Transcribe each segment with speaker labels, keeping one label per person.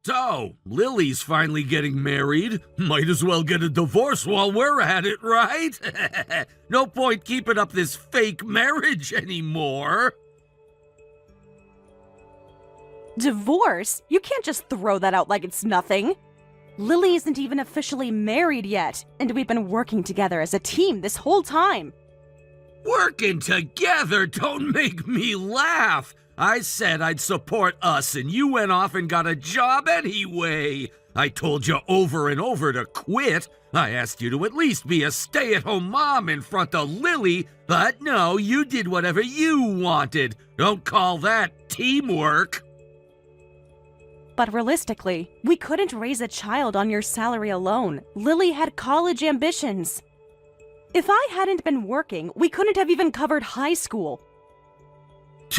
Speaker 1: So, Lily's finally getting married. Might as well get a divorce while we're at it, right? No point keeping up this fake marriage anymore.
Speaker 2: Divorce? You can't just throw that out like it's nothing. Lily isn't even officially married yet, and we've been working together as a team this whole time.
Speaker 1: Working together? Don't make me laugh. I said I'd support us, and you went off and got a job anyway. I told you over and over to quit. I asked you to at least be a stay-at-home mom in front of Lily, but no, you did whatever you wanted. Don't call that teamwork.
Speaker 2: But realistically, we couldn't raise a child on your salary alone. Lily had college ambitions. If I hadn't been working, we couldn't have even covered high school.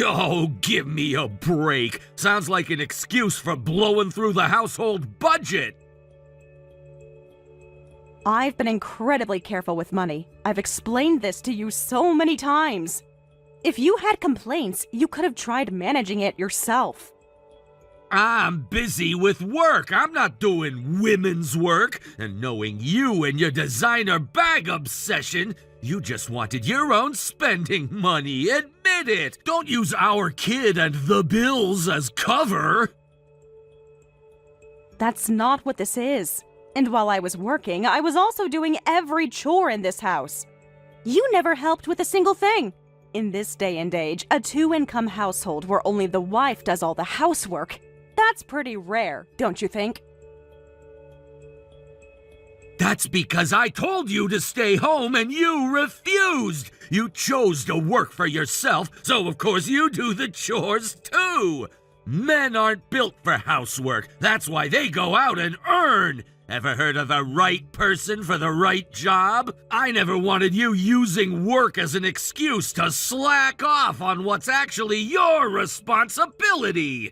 Speaker 1: Oh, give me a break. Sounds like an excuse for blowing through the household budget.
Speaker 2: I've been incredibly careful with money. I've explained this to you so many times. If you had complaints, you could have tried managing it yourself.
Speaker 1: I'm busy with work. I'm not doing women's work. And knowing you and your designer bag obsession, you just wanted your own spending money. Admit it. Don't use our kid and the bills as cover.
Speaker 2: That's not what this is. And while I was working, I was also doing every chore in this house. You never helped with a single thing. In this day and age, a two-income household where only the wife does all the housework. That's pretty rare, don't you think?
Speaker 1: That's because I told you to stay home and you refused. You chose to work for yourself, so of course you do the chores too. Men aren't built for housework. That's why they go out and earn. Ever heard of the right person for the right job? I never wanted you using work as an excuse to slack off on what's actually your responsibility.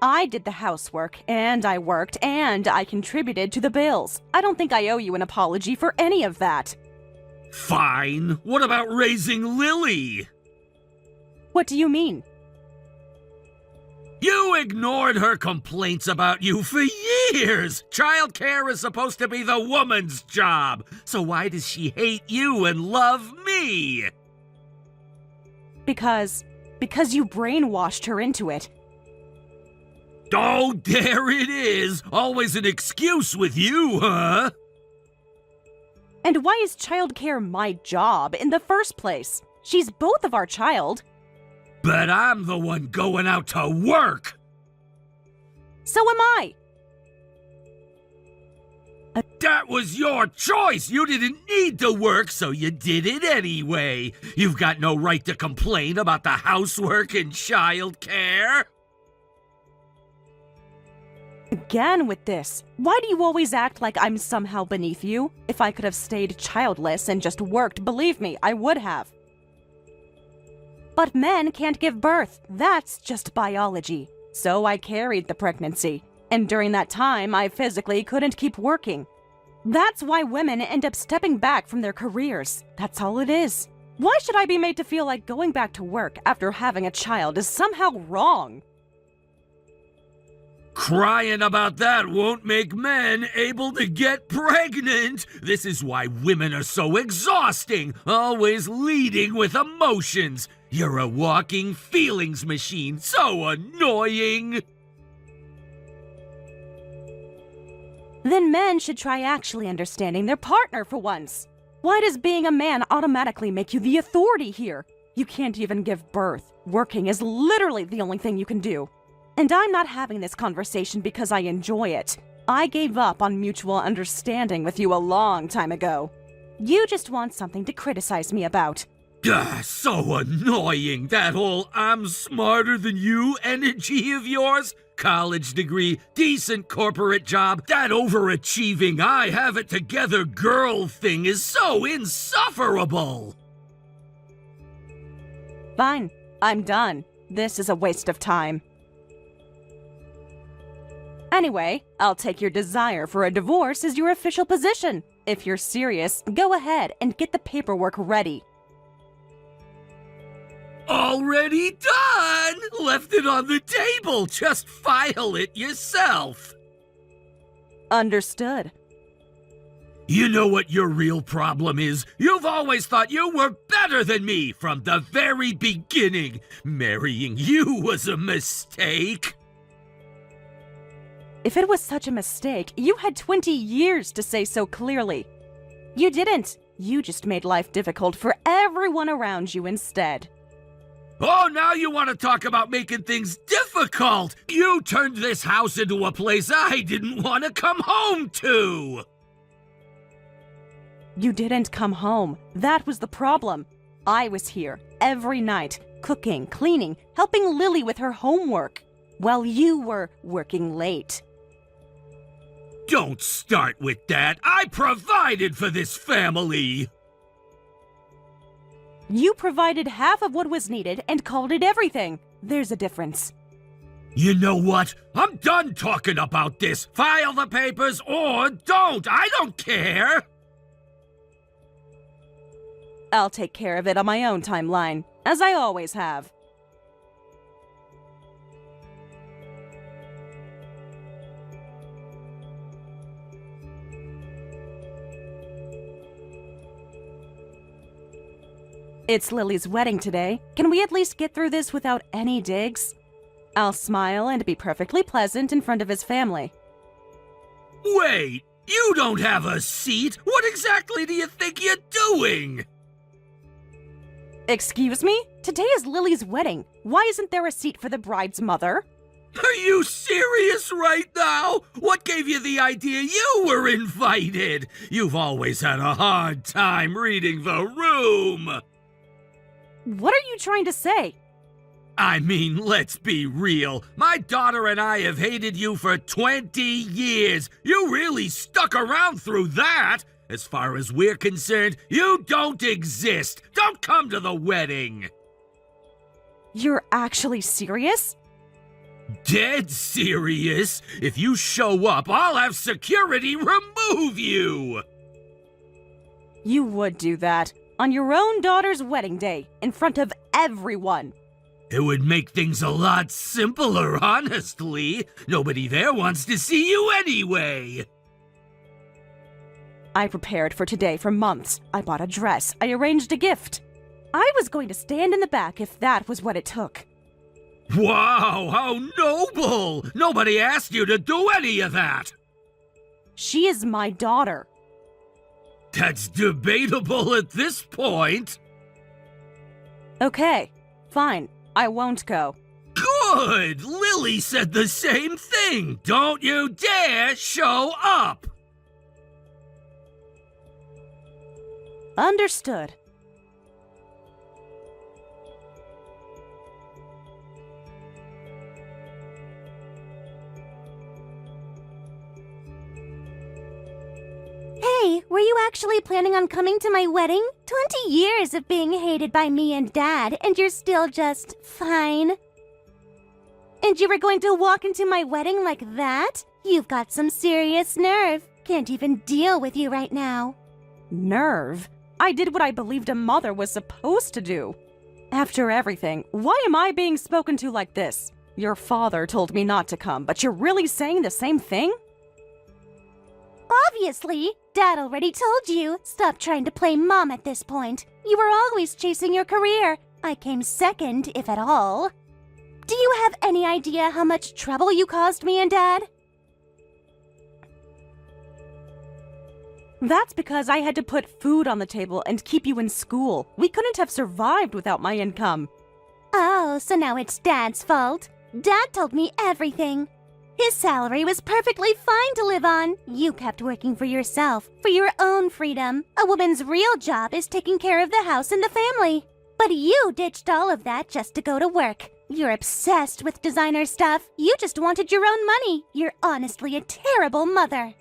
Speaker 2: I did the housework, and I worked, and I contributed to the bills. I don't think I owe you an apology for any of that.
Speaker 1: Fine. What about raising Lily?
Speaker 2: What do you mean?
Speaker 1: You ignored her complaints about you for years. Childcare is supposed to be the woman's job. So why does she hate you and love me?
Speaker 2: Because you brainwashed her into it.
Speaker 1: Oh, there it is. Always an excuse with you, huh?
Speaker 2: And why is childcare my job in the first place? She's both of our child.
Speaker 1: But I'm the one going out to work.
Speaker 2: So am I.
Speaker 1: That was your choice. You didn't need to work, so you did it anyway. You've got no right to complain about the housework and childcare.
Speaker 2: Again with this. Why do you always act like I'm somehow beneath you? If I could have stayed childless and just worked, believe me, I would have. But men can't give birth. That's just biology. So I carried the pregnancy. And during that time, I physically couldn't keep working. That's why women end up stepping back from their careers. That's all it is. Why should I be made to feel like going back to work after having a child is somehow wrong?
Speaker 1: Crying about that won't make men able to get pregnant. This is why women are so exhausting, always leading with emotions. You're a walking feelings machine, so annoying.
Speaker 2: Then men should try actually understanding their partner for once. Why does being a man automatically make you the authority here? You can't even give birth. Working is literally the only thing you can do. And I'm not having this conversation because I enjoy it. I gave up on mutual understanding with you a long time ago. You just want something to criticize me about.
Speaker 1: So annoying, that whole I'm smarter than you energy of yours. College degree, decent corporate job, that overachieving I have it together girl thing is so insufferable.
Speaker 2: Fine, I'm done. This is a waste of time. Anyway, I'll take your desire for a divorce as your official position. If you're serious, go ahead and get the paperwork ready.
Speaker 1: Already done! then left it on the table. Just file it yourself.
Speaker 2: Understood.
Speaker 1: You know what your real problem is? You've always thought you were better than me from the very beginning. Marrying you was a mistake.
Speaker 2: If it was such a mistake, you had 20 years to say so clearly. You didn't. You just made life difficult for everyone around you instead.
Speaker 1: Oh, now you want to talk about making things difficult! You turned this house into a place I didn't want to come home to!
Speaker 2: You didn't come home. That was the problem. I was here every night, cooking, cleaning, helping Lily with her homework, while you were working late.
Speaker 1: Don't start with that. I provided for this family.
Speaker 2: You provided half of what was needed and called it everything. There's a difference.
Speaker 1: You know what? I'm done talking about this. File the papers or don't. I don't care.
Speaker 2: I'll take care of it on my own timeline, as I always have. It's Lily's wedding today. Can we at least get through this without any digs? I'll smile and be perfectly pleasant in front of his family.
Speaker 1: Wait, you don't have a seat? What exactly do you think you're doing?
Speaker 2: Excuse me? Today is Lily's wedding. Why isn't there a seat for the bride's mother?
Speaker 1: Are you serious right now? What gave you the idea you were invited? You've always had a hard time reading the room.
Speaker 2: What are you trying to say?
Speaker 1: I mean, let's be real. My daughter and I have hated you for 20 years. You really stuck around through that. As far as we're concerned, you don't exist. Don't come to the wedding.
Speaker 2: You're actually serious?
Speaker 1: Dead serious. If you show up, I'll have security remove you.
Speaker 2: You would do that on your own daughter's wedding day in front of everyone.
Speaker 1: It would make things a lot simpler, honestly. Nobody there wants to see you anyway.
Speaker 2: I prepared for today for months. I bought a dress. I arranged a gift. I was going to stand in the back if that was what it took.
Speaker 1: Wow, how noble! Nobody asked you to do any of that.
Speaker 2: She is my daughter.
Speaker 1: That's debatable at this point.
Speaker 2: Okay, fine. I won't go.
Speaker 1: Good! Lily said the same thing. Don't you dare show up.
Speaker 2: Understood.
Speaker 3: Hey, were you actually planning on coming to my wedding? 20 years of being hated by me and Dad, and you're still just fine. And you were going to walk into my wedding like that? You've got some serious nerve. Can't even deal with you right now.
Speaker 2: Nerve? I did what I believed a mother was supposed to do. After everything, why am I being spoken to like this? Your father told me not to come, but you're really saying the same thing?
Speaker 3: Obviously. Dad already told you. Stop trying to play mom at this point. You were always chasing your career. I came second, if at all. Do you have any idea how much trouble you caused me and Dad?
Speaker 2: That's because I had to put food on the table and keep you in school. We couldn't have survived without my income.
Speaker 3: Oh, so now it's Dad's fault. Dad told me everything. His salary was perfectly fine to live on. You kept working for yourself, for your own freedom. A woman's real job is taking care of the house and the family. But you ditched all of that just to go to work. You're obsessed with designer stuff. You just wanted your own money. You're honestly a terrible mother.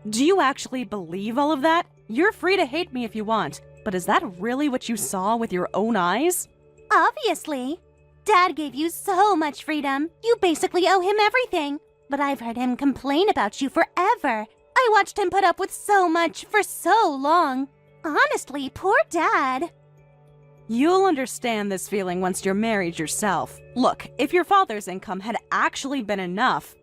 Speaker 2: Do you actually believe all of that? You're free to hate me if you want, but is that really what you saw with your own eyes?
Speaker 3: Obviously. Dad gave you so much freedom. You basically owe him everything. But I've heard him complain about you forever. I watched him put up with so much for so long. Honestly, poor Dad.
Speaker 2: You'll understand this feeling once you're married yourself. Look, if your father's income had actually been enough,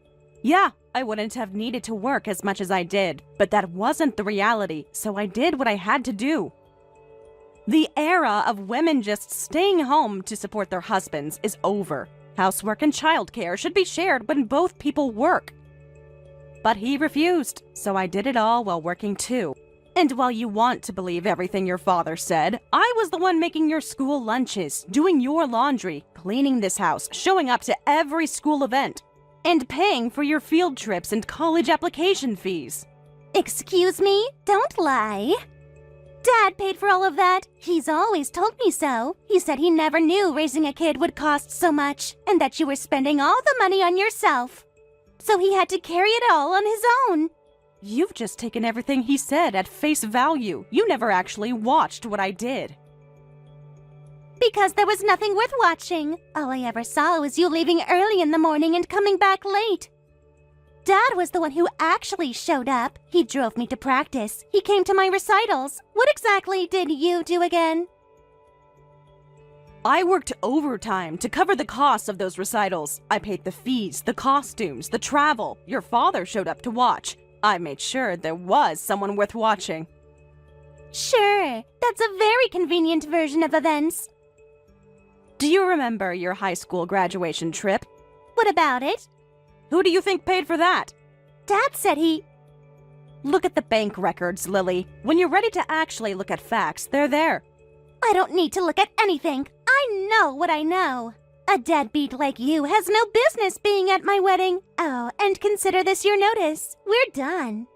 Speaker 2: yeah, I wouldn't have needed to work as much as I did, but that wasn't the reality, so I did what I had to do. The era of women just staying home to support their husbands is over. Housework and childcare should be shared when both people work. But he refused, so I did it all while working too. And while you want to believe everything your father said, I was the one making your school lunches, doing your laundry, cleaning this house, showing up to every school event, and paying for your field trips and college application fees.
Speaker 3: Excuse me? Don't lie. Dad paid for all of that. He's always told me so. He said he never knew raising a kid would cost so much, and that you were spending all the money on yourself. So he had to carry it all on his own.
Speaker 2: You've just taken everything he said at face value. You never actually watched what I did.
Speaker 3: Because there was nothing worth watching. All I ever saw was you leaving early in the morning and coming back late. Dad was the one who actually showed up. He drove me to practice. He came to my recitals. What exactly did you do again?
Speaker 2: I worked overtime to cover the costs of those recitals. I paid the fees, the costumes, the travel. Your father showed up to watch. I made sure there was someone worth watching.
Speaker 3: Sure, that's a very convenient version of events.
Speaker 2: Do you remember your high school graduation trip?
Speaker 3: What about it?
Speaker 2: Who do you think paid for that?
Speaker 3: Dad said he...
Speaker 2: Look at the bank records, Lily. When you're ready to actually look at facts, they're there.
Speaker 3: I don't need to look at anything. I know what I know. A deadbeat like you has no business being at my wedding. Oh, and consider this your notice. We're done.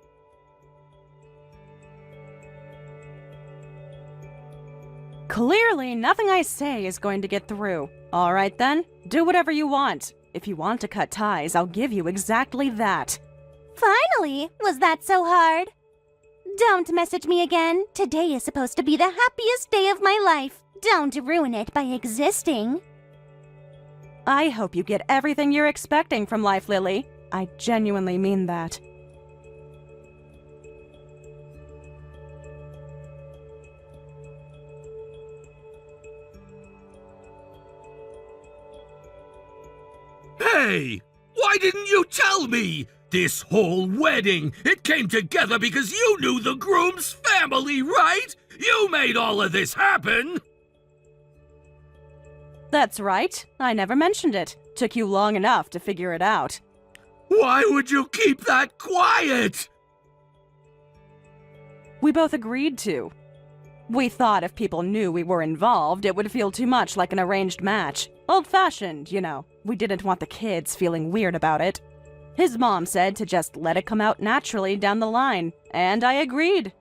Speaker 2: Clearly, nothing I say is going to get through. All right then, do whatever you want. If you want to cut ties, I'll give you exactly that.
Speaker 3: Finally! Was that so hard? Don't message me again. Today is supposed to be the happiest day of my life. Don't ruin it by existing.
Speaker 2: I hope you get everything you're expecting from life, Lily. I genuinely mean that.
Speaker 1: Hey! Why didn't you tell me? This whole wedding, it came together because you knew the groom's family, right? You made all of this happen!
Speaker 2: That's right. I never mentioned it. Took you long enough to figure it out.
Speaker 1: Why would you keep that quiet?
Speaker 2: We both agreed to. We thought if people knew we were involved, it would feel too much like an arranged match. Old-fashioned, you know. We didn't want the kids feeling weird about it. His mom said to just let it come out naturally down the line, and I agreed.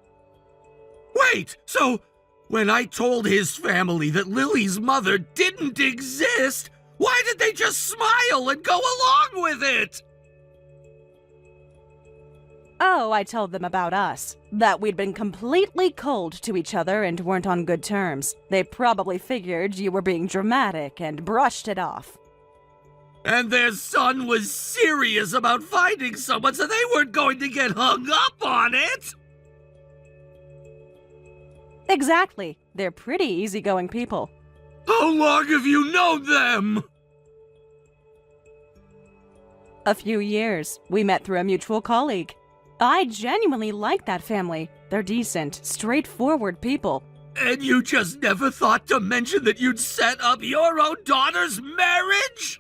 Speaker 1: Wait, so when I told his family that Lily's mother didn't exist, why did they just smile and go along with it?
Speaker 2: Oh, I told them about us. That we'd been completely cold to each other and weren't on good terms. They probably figured you were being dramatic and brushed it off.
Speaker 1: And their son was serious about finding someone, so they weren't going to get hung up on it?
Speaker 2: Exactly. They're pretty easygoing people.
Speaker 1: How long have you known them?
Speaker 2: A few years. We met through a mutual colleague. I genuinely like that family. They're decent, straightforward people.
Speaker 1: And you just never thought to mention that you'd set up your own daughter's marriage?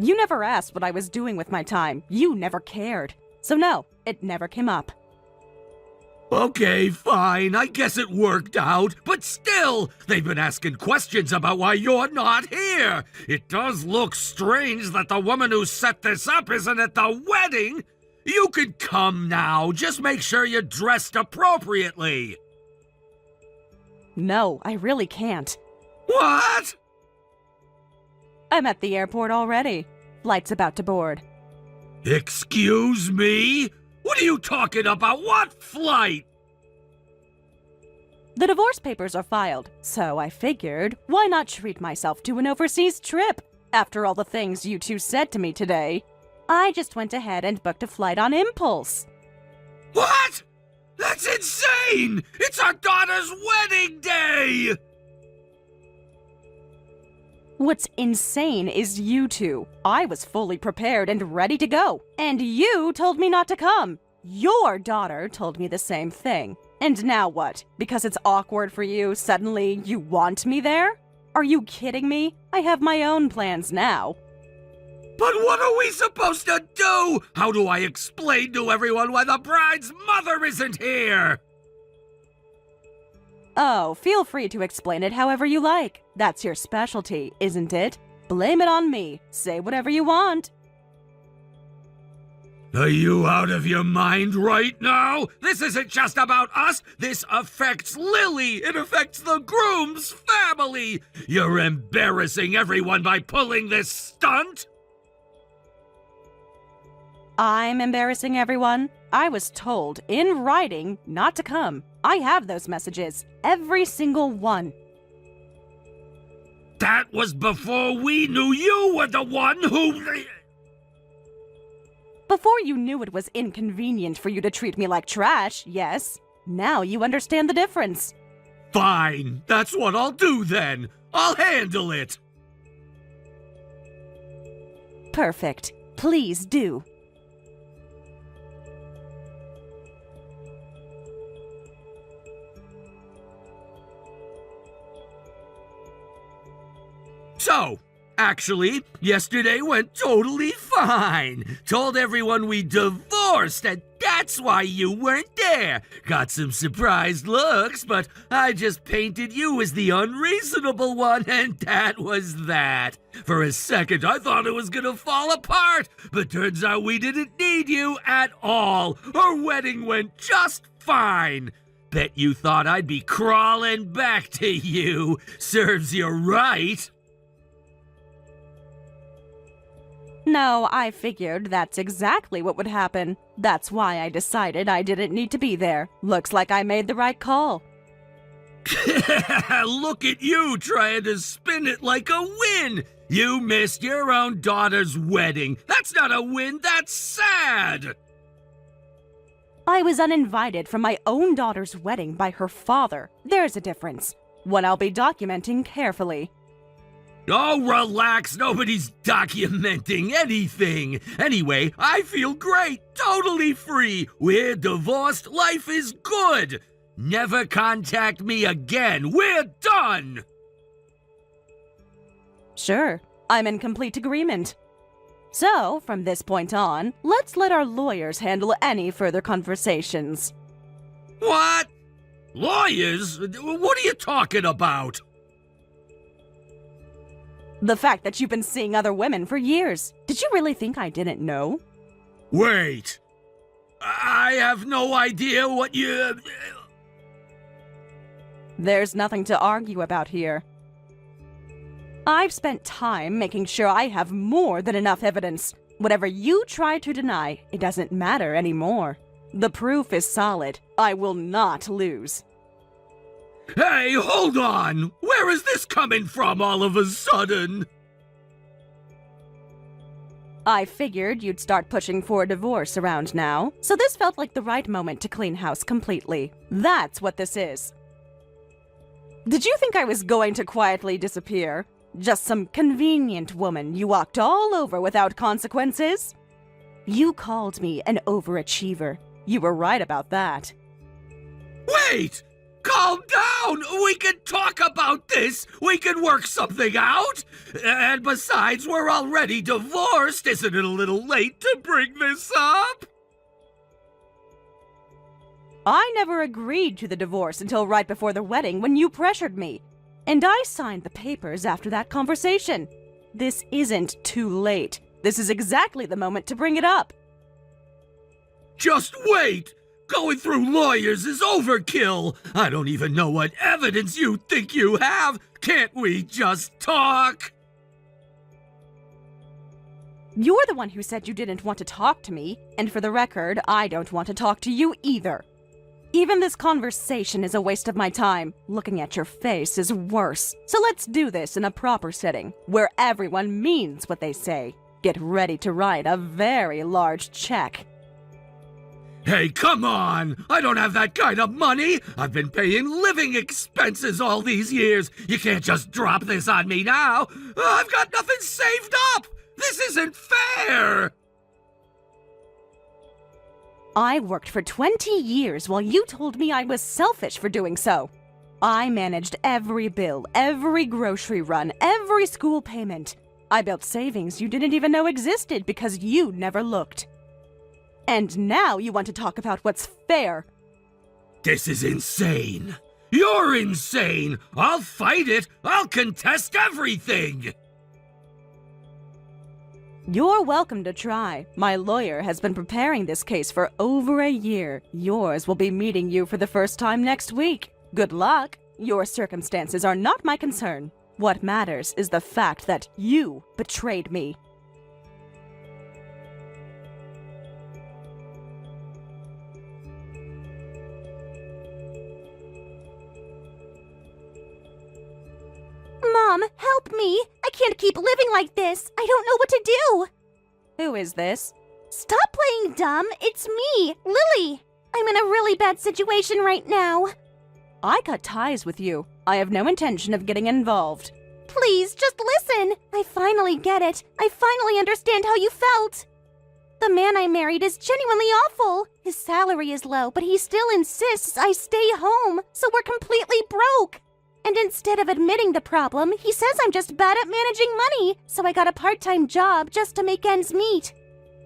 Speaker 2: You never asked what I was doing with my time. You never cared. So no, it never came up.
Speaker 1: Okay, fine. I guess it worked out. But still, they've been asking questions about why you're not here. It does look strange that the woman who set this up isn't at the wedding. You can come now. Just make sure you're dressed appropriately.
Speaker 2: No, I really can't.
Speaker 1: What?
Speaker 2: I'm at the airport already. Flight's about to board.
Speaker 1: Excuse me? What are you talking about? What flight?
Speaker 2: The divorce papers are filed, so I figured, why not treat myself to an overseas trip? After all the things you two said to me today, I just went ahead and booked a flight on impulse.
Speaker 1: What? That's insane! It's our daughter's wedding day!
Speaker 2: What's insane is you two. I was fully prepared and ready to go, and you told me not to come. Your daughter told me the same thing. And now what? Because it's awkward for you, suddenly you want me there? Are you kidding me? I have my own plans now.
Speaker 1: But what are we supposed to do? How do I explain to everyone why the bride's mother isn't here?
Speaker 2: Oh, feel free to explain it however you like. That's your specialty, isn't it? Blame it on me. Say whatever you want.
Speaker 1: Are you out of your mind right now? This isn't just about us. This affects Lily. It affects the groom's family. You're embarrassing everyone by pulling this stunt.
Speaker 2: I'm embarrassing everyone. I was told, in writing, not to come. I have those messages. Every single one.
Speaker 1: That was before we knew you were the one who...
Speaker 2: Before you knew it was inconvenient for you to treat me like trash, yes. Now you understand the difference.
Speaker 1: Fine. That's what I'll do then. I'll handle it.
Speaker 2: Perfect. Please do.
Speaker 1: So, actually, yesterday went totally fine. Told everyone we divorced, and that's why you weren't there. Got some surprised looks, but I just painted you as the unreasonable one, and that was that. For a second, I thought it was gonna fall apart, but turns out we didn't need you at all. Our wedding went just fine. Bet you thought I'd be crawling back to you. Serves you right.
Speaker 2: No, I figured that's exactly what would happen. That's why I decided I didn't need to be there. Looks like I made the right call.
Speaker 1: Look at you trying to spin it like a win. You missed your own daughter's wedding. That's not a win, that's sad.
Speaker 2: I was uninvited from my own daughter's wedding by her father. There's a difference. One I'll be documenting carefully.
Speaker 1: Oh, relax. Nobody's documenting anything. Anyway, I feel great. Totally free. We're divorced. Life is good. Never contact me again. We're done.
Speaker 2: Sure, I'm in complete agreement. So, from this point on, let's let our lawyers handle any further conversations.
Speaker 1: What? Lawyers? What are you talking about?
Speaker 2: The fact that you've been seeing other women for years. Did you really think I didn't know?
Speaker 1: Wait. I have no idea what you...
Speaker 2: There's nothing to argue about here. I've spent time making sure I have more than enough evidence. Whatever you try to deny, it doesn't matter anymore. The proof is solid. I will not lose.
Speaker 1: Hey, hold on! Where is this coming from all of a sudden?
Speaker 2: I figured you'd start pushing for a divorce around now, so this felt like the right moment to clean house completely. That's what this is. Did you think I was going to quietly disappear? Just some convenient woman you walked all over without consequences? You called me an overachiever. You were right about that.
Speaker 1: Wait! Calm down! We can talk about this! We can work something out! And besides, we're already divorced! Isn't it a little late to bring this up?
Speaker 2: I never agreed to the divorce until right before the wedding when you pressured me. And I signed the papers after that conversation. This isn't too late. This is exactly the moment to bring it up.
Speaker 1: Just wait! Going through lawyers is overkill! I don't even know what evidence you think you have! Can't we just talk?
Speaker 2: You're the one who said you didn't want to talk to me, and for the record, I don't want to talk to you either. Even this conversation is a waste of my time. Looking at your face is worse. So let's do this in a proper setting, where everyone means what they say. Get ready to write a very large check.
Speaker 1: Hey, come on! I don't have that kind of money! I've been paying living expenses all these years! You can't just drop this on me now! I've got nothing saved up! This isn't fair!
Speaker 2: I worked for 20 years while you told me I was selfish for doing so. I managed every bill, every grocery run, every school payment. I built savings you didn't even know existed because you never looked. And now you want to talk about what's fair.
Speaker 1: This is insane! You're insane! I'll fight it! I'll contest everything!
Speaker 2: You're welcome to try. My lawyer has been preparing this case for over a year. Yours will be meeting you for the first time next week. Good luck. Your circumstances are not my concern. What matters is the fact that you betrayed me.
Speaker 3: Mom, help me! I can't keep living like this! I don't know what to do!
Speaker 2: Who is this?
Speaker 3: Stop playing dumb! It's me, Lily! I'm in a really bad situation right now.
Speaker 2: I cut ties with you. I have no intention of getting involved.
Speaker 3: Please, just listen! I finally get it. I finally understand how you felt. The man I married is genuinely awful. His salary is low, but he still insists I stay home, so we're completely broke. And instead of admitting the problem, he says I'm just bad at managing money, so I got a part-time job just to make ends meet.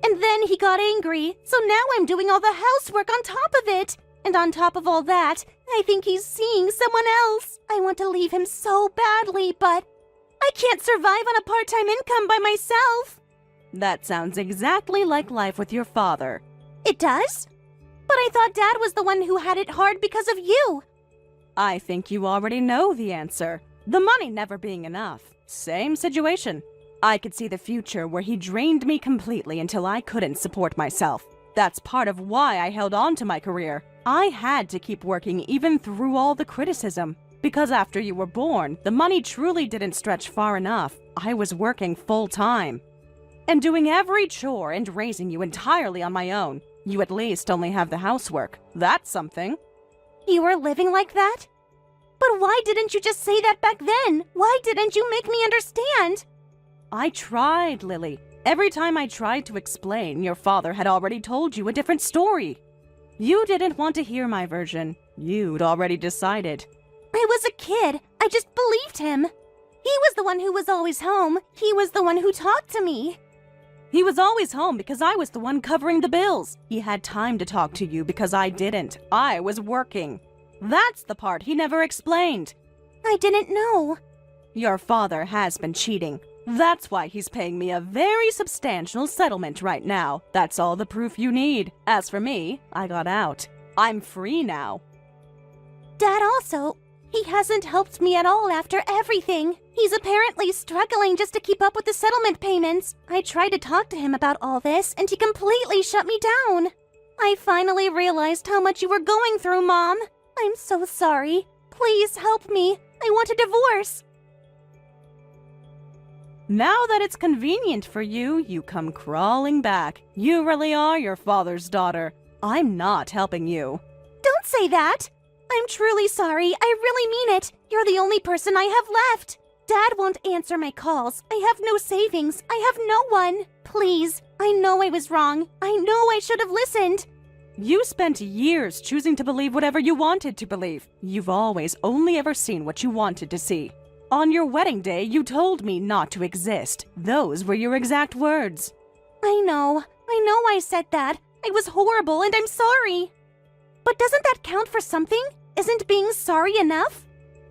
Speaker 3: And then he got angry, so now I'm doing all the housework on top of it. And on top of all that, I think he's seeing someone else. I want to leave him so badly, but I can't survive on a part-time income by myself.
Speaker 2: That sounds exactly like life with your father.
Speaker 3: It does? But I thought Dad was the one who had it hard because of you.
Speaker 2: I think you already know the answer. The money never being enough. Same situation. I could see the future where he drained me completely until I couldn't support myself. That's part of why I held on to my career. I had to keep working even through all the criticism. Because after you were born, the money truly didn't stretch far enough. I was working full-time. And doing every chore and raising you entirely on my own. You at least only have the housework. That's something.
Speaker 3: You were living like that? But why didn't you just say that back then? Why didn't you make me understand?
Speaker 2: I tried, Lily. Every time I tried to explain, your father had already told you a different story. You didn't want to hear my version. You'd already decided.
Speaker 3: I was a kid. I just believed him. He was the one who was always home. He was the one who talked to me.
Speaker 2: He was always home because I was the one covering the bills. He had time to talk to you because I didn't. I was working. That's the part he never explained.
Speaker 3: I didn't know.
Speaker 2: Your father has been cheating. That's why he's paying me a very substantial settlement right now. That's all the proof you need. As for me, I got out. I'm free now.
Speaker 3: Dad also, he hasn't helped me at all after everything. He's apparently struggling just to keep up with the settlement payments. I tried to talk to him about all this, and he completely shut me down. I finally realized how much you were going through, Mom. I'm so sorry. Please help me. I want a divorce.
Speaker 2: Now that it's convenient for you, you come crawling back. You really are your father's daughter. I'm not helping you.
Speaker 3: Don't say that. I'm truly sorry. I really mean it. You're the only person I have left. Dad won't answer my calls. I have no savings. I have no one. Please. I know I was wrong. I know I should have listened.
Speaker 2: You spent years choosing to believe whatever you wanted to believe. You've always only ever seen what you wanted to see. On your wedding day, you told me not to exist. Those were your exact words.
Speaker 3: I know I said that. I was horrible and I'm sorry. But doesn't that count for something? Isn't being sorry enough?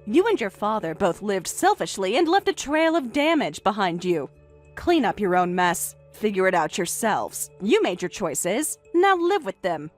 Speaker 2: You and your father both lived selfishly and left a trail of damage behind you. Clean up your own mess. Figure it out yourselves. You made your choices. Now live with them.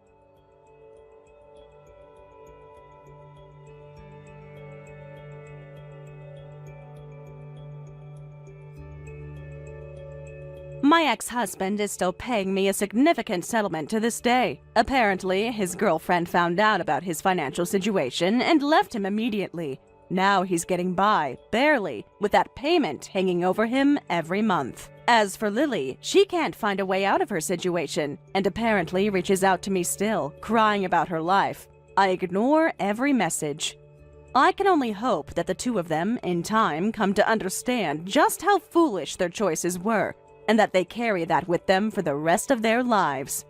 Speaker 2: My ex-husband is still paying me a significant settlement to this day. Apparently, his girlfriend found out about his financial situation and left him immediately. Now he's getting by, barely, with that payment hanging over him every month. As for Lily, she can't find a way out of her situation, and apparently reaches out to me still, crying about her life. I ignore every message. I can only hope that the two of them, in time, come to understand just how foolish their choices were, and that they carry that with them for the rest of their lives.